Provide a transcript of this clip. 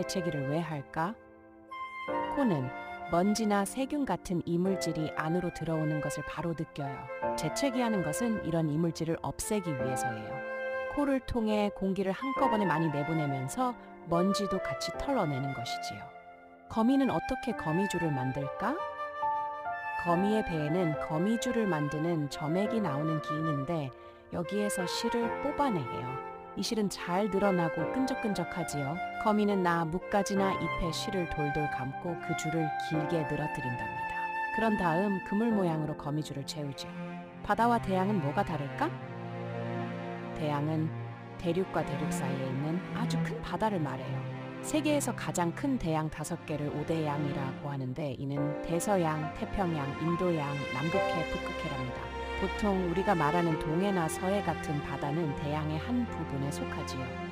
재채기를 왜 할까? 코는 먼지나 세균 같은 이물질이 안으로 들어오는 것을 바로 느껴요. 재채기하는 것은 이런 이물질을 없애기 위해서예요. 코를 통해 공기를 한꺼번에 많이 내보내면서 먼지도 같이 털어내는 것이지요. 거미는 어떻게 거미줄을 만들까? 거미의 배에는 거미줄을 만드는 점액이 나오는 기인인데 여기에서 실을 뽑아내요. 이 실은 잘 늘어나고 끈적끈적하지요. 거미는 나뭇가지나 잎에 실을 돌돌 감고 그 줄을 길게 늘어뜨린답니다. 그런 다음 그물 모양으로 거미줄을 채우죠. 바다와 대양은 뭐가 다를까? 대양은 대륙과 대륙 사이에 있는 아주 큰 바다를 말해요. 세계에서 가장 큰 대양 5개를 5대양이라고 하는데 이는 대서양, 태평양, 인도양, 남극해, 북극해랍니다. 보통 우리가 말하는 동해나 서해 같은 바다는 대양의 한 부분에 속하지요.